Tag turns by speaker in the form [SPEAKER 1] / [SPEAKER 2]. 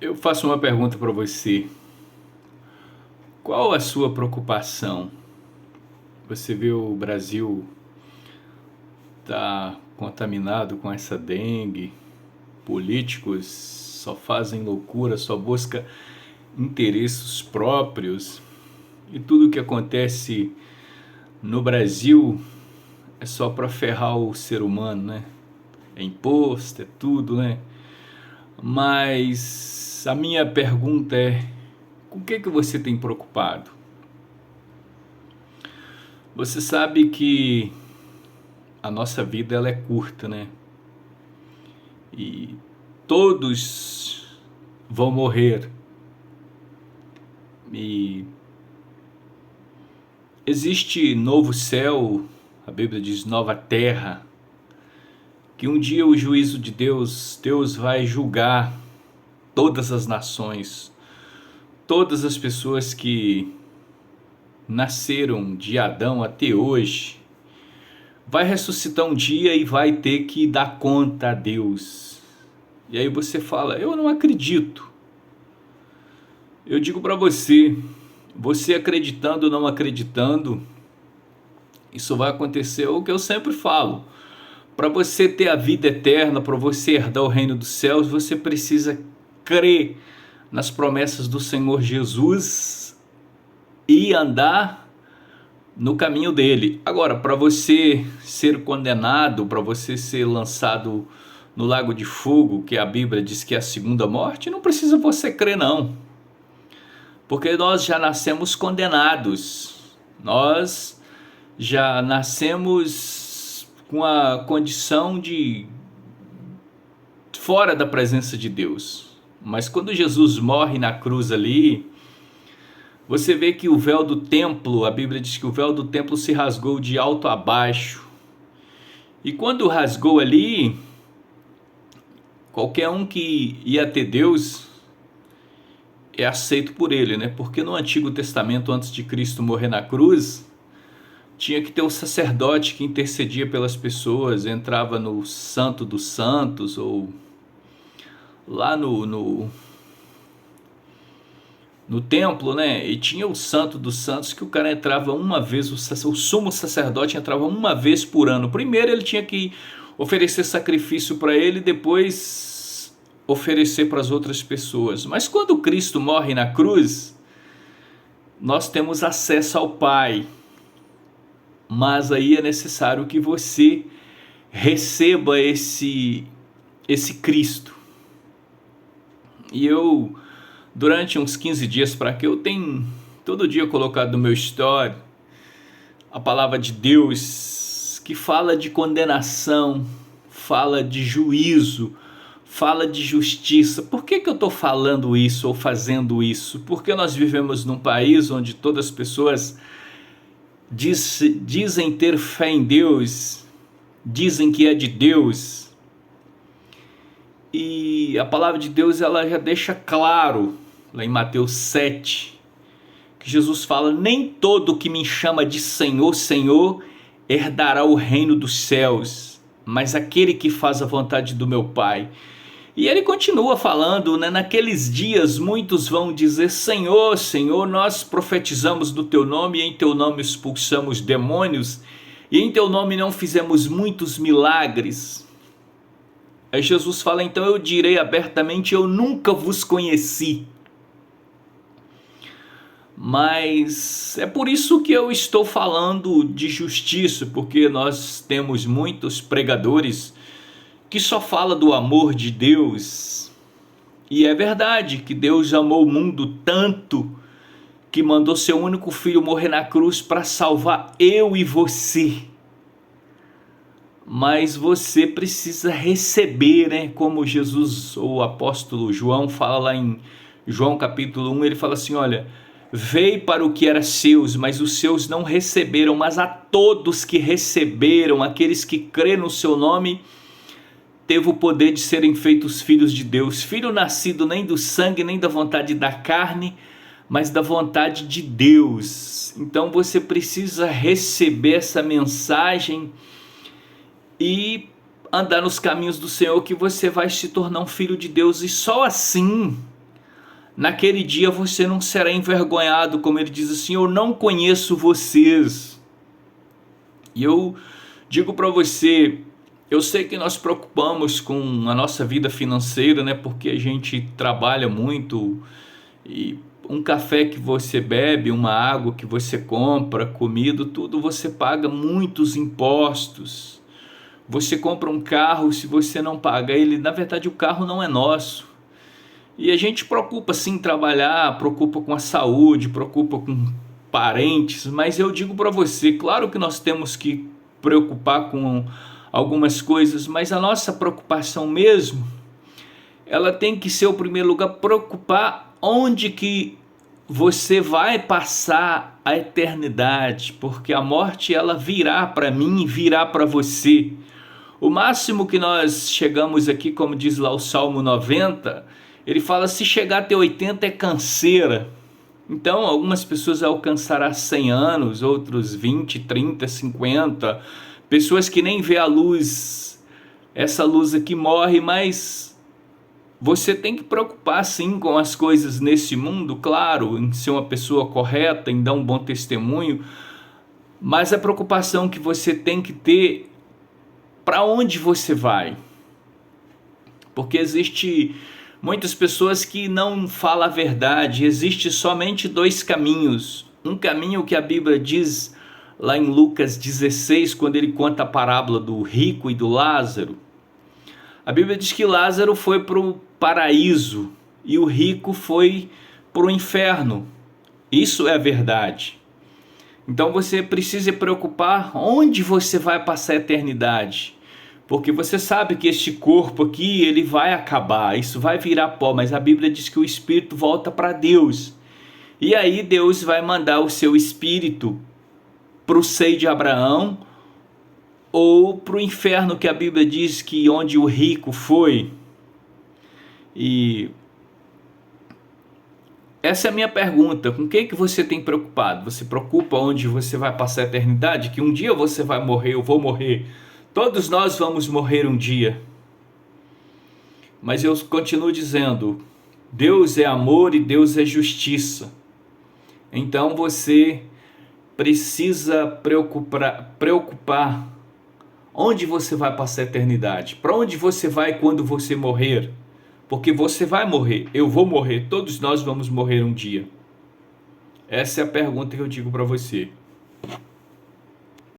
[SPEAKER 1] Eu faço uma pergunta para você. Qual a sua preocupação? Você vê o Brasil tá contaminado com essa dengue, políticos só fazem loucura, só busca interesses próprios e tudo que acontece no Brasil é só para ferrar o ser humano, né? É imposto, é tudo, né? Mas a minha pergunta é: com o que você tem preocupado? Você sabe que a nossa vida ela é curta, né? E todos vão morrer. E existe novo céu, a Bíblia diz nova terra, que um dia o juízo de Deus vai julgar todas as nações, todas as pessoas que nasceram de Adão até hoje. Vai ressuscitar um dia e vai ter que dar conta a Deus. E aí você fala: eu não acredito. Eu digo para você acreditando ou não acreditando, isso vai acontecer. O que eu sempre falo: para você ter a vida eterna, para você herdar o reino dos céus, você precisa crer nas promessas do Senhor Jesus e andar no caminho dele. Agora, para você ser condenado, para você ser lançado no lago de fogo, que a Bíblia diz que é a segunda morte, não precisa você crer não. Porque nós já nascemos condenados. Nós já nascemos com a condição de fora da presença de Deus. Mas quando Jesus morre na cruz ali, você vê que o véu do templo, a Bíblia diz que o véu do templo se rasgou de alto a baixo. E quando rasgou ali, qualquer um que ia ter Deus é aceito por ele, né? Porque no Antigo Testamento, antes de Cristo morrer na cruz, tinha que ter um sacerdote que intercedia pelas pessoas, entrava no Santo dos Santos, ou lá no templo, né? E tinha o Santo dos Santos, que o cara entrava uma vez, o sumo sacerdote entrava uma vez por ano. Primeiro ele tinha que oferecer sacrifício para ele, depois oferecer para as outras pessoas. Mas quando Cristo morre na cruz, nós temos acesso ao Pai. Mas aí é necessário que você receba esse Cristo. E eu, durante uns 15 dias para cá, eu tenho todo dia colocado no meu story a palavra de Deus, que fala de condenação, fala de juízo, fala de justiça. Por que eu estou falando isso ou fazendo isso? Porque nós vivemos num país onde todas as pessoas dizem ter fé em Deus, dizem que é de Deus, e a palavra de Deus ela já deixa claro, lá em Mateus 7, que Jesus fala: nem todo que me chama de Senhor, Senhor, herdará o reino dos céus, mas aquele que faz a vontade do meu Pai. E ele continua falando, né? Naqueles dias muitos vão dizer: Senhor, Senhor, nós profetizamos no teu nome, e em teu nome expulsamos demônios, e em teu nome não fizemos muitos milagres. Aí Jesus fala: então eu direi abertamente: eu nunca vos conheci. Mas é por isso que eu estou falando de justiça, porque nós temos muitos pregadores que só fala do amor de Deus. E é verdade que Deus amou o mundo tanto que mandou seu único filho morrer na cruz para salvar eu e você. Mas você precisa receber, né? Como Jesus, o apóstolo João, fala lá em João capítulo 1, ele fala assim: olha, veio para o que era seus, mas os seus não receberam, mas a todos que receberam, aqueles que crêem no seu nome, teve o poder de serem feitos filhos de Deus. Filho nascido nem do sangue, nem da vontade da carne, mas da vontade de Deus. Então você precisa receber essa mensagem e andar nos caminhos do Senhor, que você vai se tornar um filho de Deus. E só assim naquele dia você não será envergonhado, como ele diz assim, eu não conheço vocês. E eu digo para você, eu sei que nós preocupamos com a nossa vida financeira, né? Porque a gente trabalha muito e um café que você bebe, uma água que você compra, comida, tudo você paga muitos impostos. Você compra um carro, se você não paga ele, na verdade o carro não é nosso. E a gente preocupa sim em trabalhar, preocupa com a saúde, preocupa com parentes, mas eu digo para você, claro que nós temos que preocupar com algumas coisas, mas a nossa preocupação mesmo, ela tem que ser o primeiro lugar, preocupar onde que você vai passar a eternidade, porque a morte ela virá para mim e virá para você. O máximo que nós chegamos aqui, como diz lá o Salmo 90, ele fala, se chegar até 80 é canseira. Então, algumas pessoas alcançarão 100 anos, outros 20, 30, 50. Pessoas que nem vê a luz, essa luz aqui morre, mas você tem que preocupar sim com as coisas nesse mundo, claro, em ser uma pessoa correta, em dar um bom testemunho, mas a preocupação que você tem que ter, para onde você vai? Porque existe muitas pessoas que não falam a verdade, existe somente dois caminhos. Um caminho que a Bíblia diz lá em Lucas 16, quando ele conta a parábola do rico e do Lázaro. A Bíblia diz que Lázaro foi para o paraíso e o rico foi para o inferno. Isso é a verdade. Então você precisa se preocupar onde você vai passar a eternidade. Porque você sabe que este corpo aqui, ele vai acabar, isso vai virar pó, mas a Bíblia diz que o espírito volta para Deus. E aí Deus vai mandar o seu espírito para o seio de Abraão, ou para o inferno, que a Bíblia diz que onde o rico foi. E essa é a minha pergunta, com o que você tem preocupado? Você preocupa onde você vai passar a eternidade? Que um dia você vai morrer, eu vou morrer. Todos nós vamos morrer um dia. Mas eu continuo dizendo, Deus é amor e Deus é justiça. Então você precisa preocupar onde você vai passar a eternidade. Para onde você vai quando você morrer? Porque você vai morrer, eu vou morrer, todos nós vamos morrer um dia. Essa é a pergunta que eu digo para você.